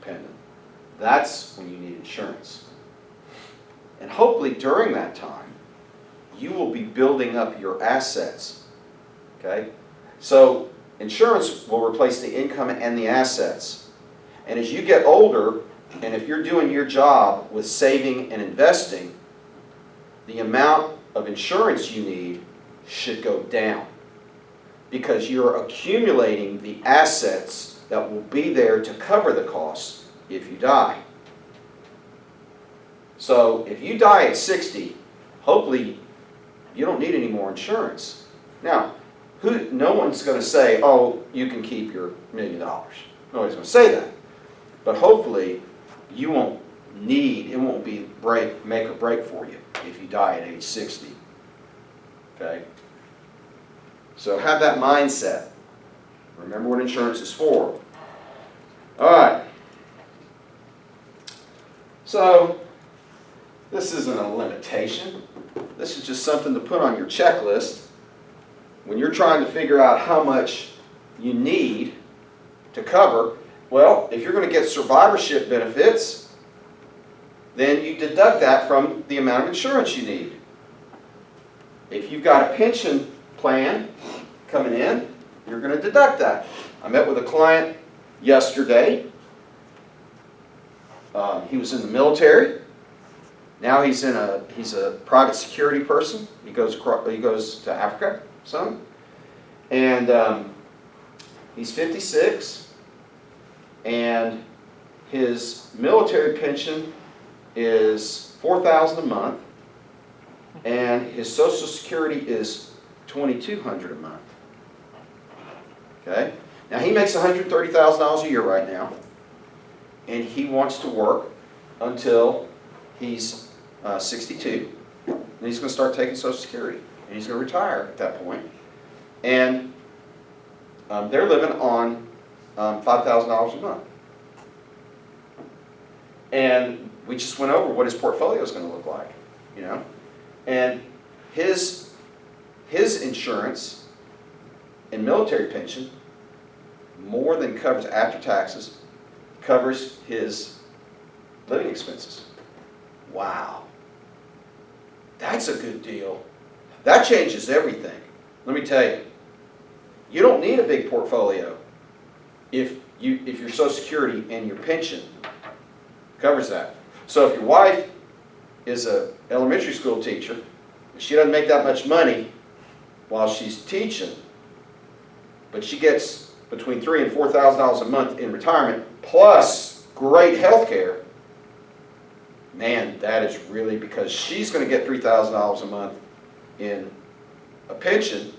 dependent. That's when you need insurance. And hopefully during that time, you will be building up your assets. Okay? So insurance will replace the income and the assets. And as you get older, and if you're doing your job with saving and investing, the amount of insurance you need should go down, because you're accumulating the assets that will be there to cover the costs if you die. So if you die at 60, hopefully you don't need any more insurance. Now, no one's going to say, oh, you can keep your $1 million. Nobody's going to say that. But hopefully you won't need, it won't be make or break for you if you die at age 60. Okay? So have that mindset. Remember what insurance is for. All right. So this isn't a limitation. This is just something to put on your checklist when you're trying to figure out how much you need to cover. Well, if you're going to get survivorship benefits, then you deduct that from the amount of insurance you need. If you've got a pension plan coming in, you're going to deduct that. I met with a client yesterday. He was in the military. Now he's a private security person. He goes to Africa some, and he's 56, and his military pension is $4,000 a month, and his Social Security is $2,200 a month. Okay. Now he makes $130,000 a year right now, and he wants to work until he's 62, and he's going to start taking Social Security, and he's going to retire at that point. And they're living on $5,000 a month. And we just went over what his portfolio is going to look like, you know. And his insurance and military pension more than covers, after taxes, covers his living expenses. Wow. That's a good deal. That changes everything. Let me tell you. You don't need a big portfolio if your Social Security and your pension covers that. So if your wife is an elementary school teacher, and she doesn't make that much money while she's teaching, but she gets between $3,000 and $4,000 a month in retirement, plus great health care, man, that is really, because she's going to get $3,000 a month in a pension,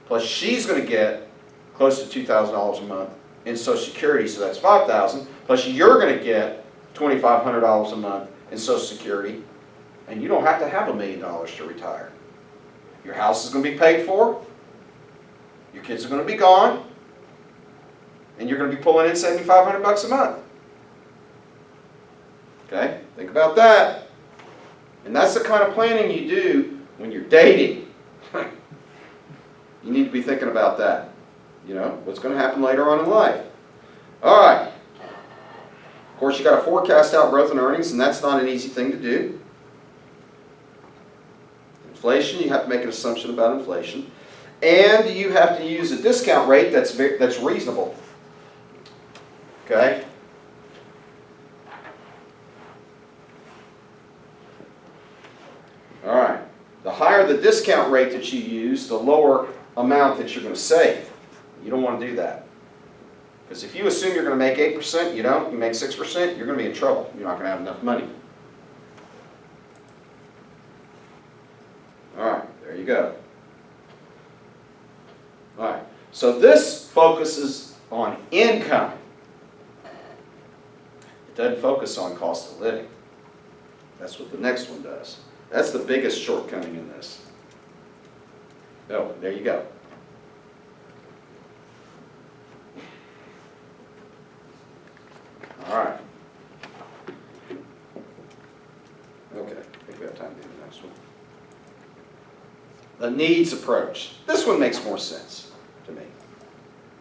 plus she's going to get close to $2,000 a month in Social Security, so that's $5,000, plus you're going to get $2,500 a month in Social Security, and you don't have to have $1 million to retire. Your house is going to be paid for, your kids are going to be gone, and you're going to be pulling in $7,500 a month. Okay? Think about that. And that's the kind of planning you do when you're dating. You need to be thinking about that. You know, what's going to happen later on in life. All right. Of course, you got to forecast out growth in earnings, and that's not an easy thing to do. Inflation, you have to make an assumption about inflation. And you have to use a discount rate that's reasonable. Okay? All right. The higher the discount rate that you use, the lower amount that you're going to save. You don't want to do that. Because if you assume you're going to make 8%, you don't, you make 6%, you're going to be in trouble. You're not going to have enough money. All right, there you go. All right, so this focuses on income. It doesn't focus on cost of living. That's what the next one does. That's the biggest shortcoming in this. Oh, there you go. All right. Okay, I think we have time to do the next one. The needs approach. This one makes more sense to me.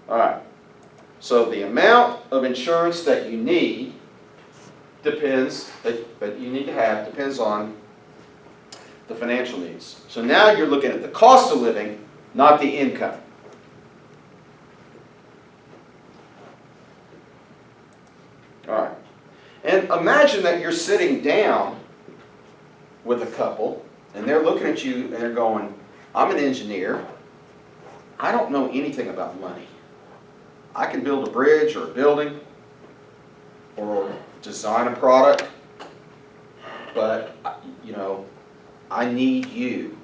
All right. So the amount of insurance that you need depends, that you need to have, depends on the financial needs. So now you're looking at the cost of living, not the income. All right. And imagine that you're sitting down with a couple, and they're looking at you and they're going, I'm an engineer. I don't know anything about money. I can build a bridge or a building or design a product, but, you know, I need you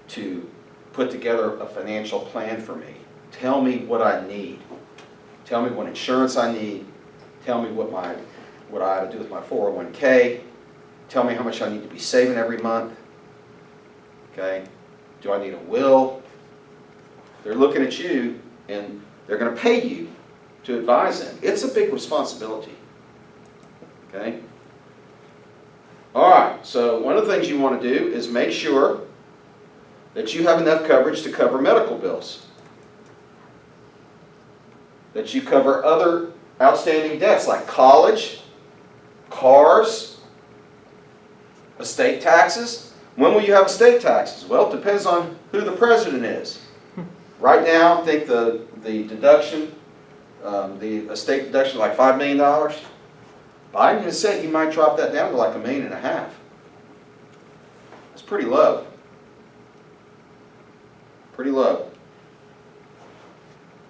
to put together a financial plan for me. Tell me what I need. Tell me what insurance I need. Tell me what I ought to do with my 401k. Tell me how much I need to be saving every month. Okay? Do I need a will? They're looking at you and they're going to pay you to advise them. It's a big responsibility. Okay? All right, so one of the things you want to do is make sure that you have enough coverage to cover medical bills, that you cover other outstanding debts like college, cars, estate taxes. When will you have estate taxes? Well, it depends on who the president is. Right now, I think the deduction, the estate deduction is like $5 million. Biden has said he might drop that down to like $1.5 million. That's pretty low. Pretty low.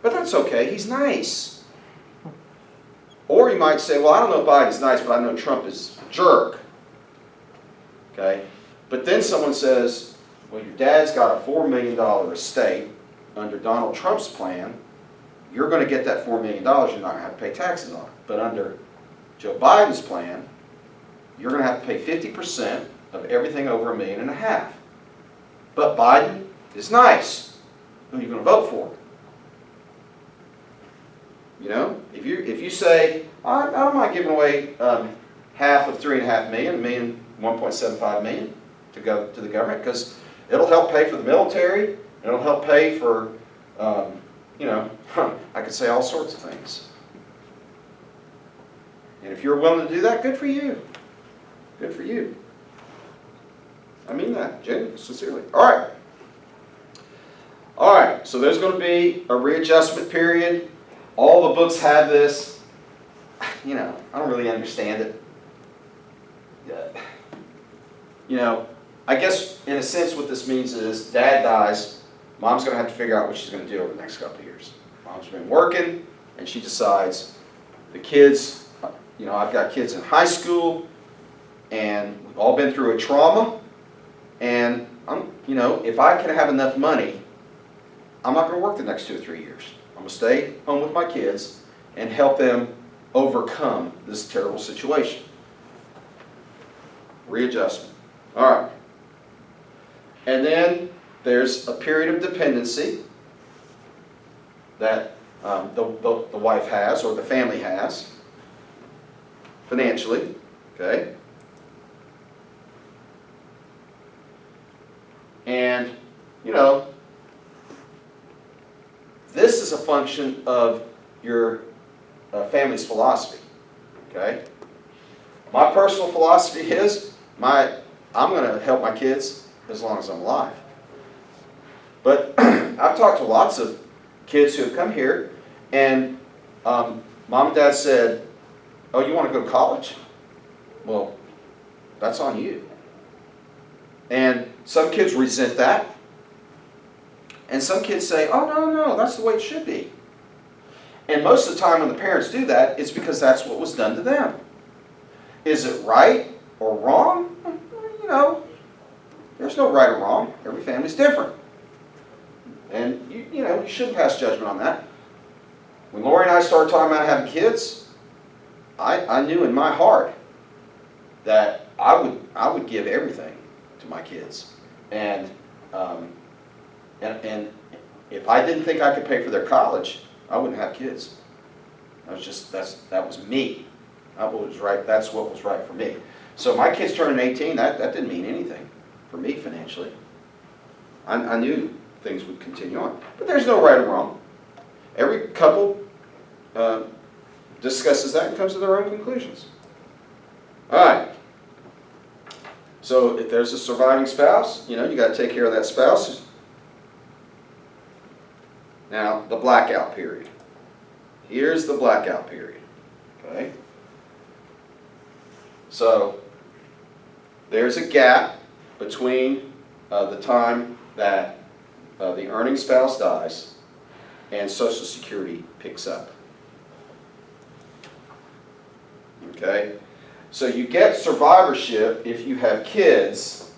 But that's okay, he's nice. Or you might say, well, I don't know if Biden's nice, but I know Trump is a jerk. Okay? But then someone says, well, your dad's got a $4 million estate under Donald Trump's plan. You're going to get that $4 million, you're not going to have to pay taxes on it. But under Joe Biden's plan, you're going to have to pay 50% of everything over $1.5 million. But Biden is nice. Who are you going to vote for? You know, if you say, I don't mind giving away half of $3.5 million, $1.75 million to go to the government, because it'll help pay for the military, it'll help pay for, you know, I could say all sorts of things. And if you're willing to do that, good for you. Good for you. I mean that, genuinely, sincerely. All right. All right, so there's going to be a readjustment period. All the books have this. You know, I don't really understand it. You know, I guess in a sense what this means is dad dies, mom's going to have to figure out what she's going to do over the next couple of years. Mom's been working, and she decides the kids, you know, I've got kids in high school, and we've all been through a trauma, and you know, if I can have enough money, I'm not going to work the next 2 or 3 years. I'm going to stay home with my kids and help them overcome this terrible situation. Readjustment. All right. And then there's a period of dependency that the wife has, or the family has, financially. Okay? And, you know, this is a function of your family's philosophy. Okay? My personal philosophy is I'm going to help my kids as long as I'm alive. But I've talked to lots of kids who have come here, and mom and dad said, oh, you want to go to college? Well, that's on you. And some kids resent that. And some kids say, oh, no, that's the way it should be. And most of the time when the parents do that, it's because that's what was done to them. Is it right or wrong? You know, there's no right or wrong. Every family's different. And, you know, you shouldn't pass judgment on that. When Lori and I started talking about having kids, I knew in my heart that I would give everything to my kids. And if I didn't think I could pay for their college, I wouldn't have kids. That was me. That was right. That's what was right for me. So my kids turning 18, that didn't mean anything for me financially. I knew things would continue on. But there's no right or wrong. Every couple discusses that and comes to their own conclusions. All right. So if there's a surviving spouse, you got to take care of that spouse. Now, the blackout period. Here's the blackout period. Okay? So there's a gap between the time that the earning spouse dies and Social Security picks up. Okay? So you get survivorship if you have kids,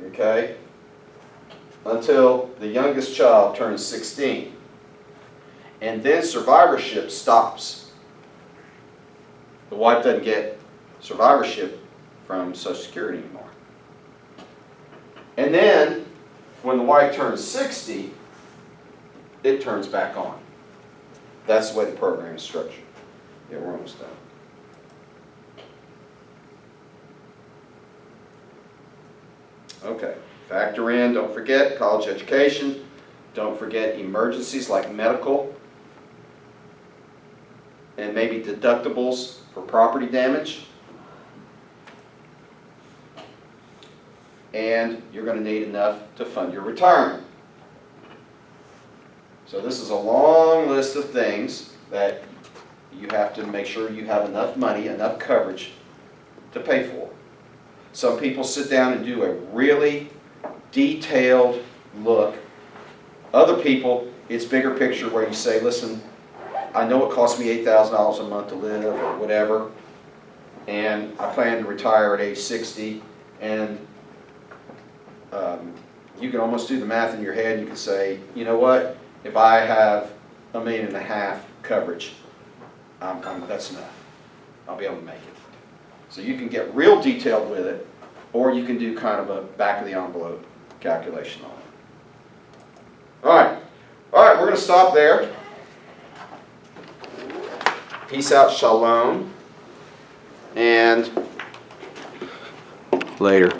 okay, until the youngest child turns 16. And then survivorship stops. The wife doesn't get survivorship from Social Security anymore. And then, when the wife turns 60, it turns back on. That's the way the program is structured. Yeah, we're almost done. Okay, factor in, don't forget, college education. Don't forget emergencies like medical. And maybe deductibles for property damage. And you're going to need enough to fund your retirement. So this is a long list of things that you have to make sure you have enough money, enough coverage to pay for. Some people sit down and do a really detailed look. Other people, it's bigger picture where you say, listen, I know it costs me $8,000 a month to live or whatever, and I plan to retire at age 60, and you can almost do the math in your head. You can say, you know what, if I have $1.5 million coverage, that's enough. I'll be able to make it. So you can get real detailed with it, or you can do kind of a back of the envelope calculation on it. All right, we're going to stop there. Peace out, shalom, and later.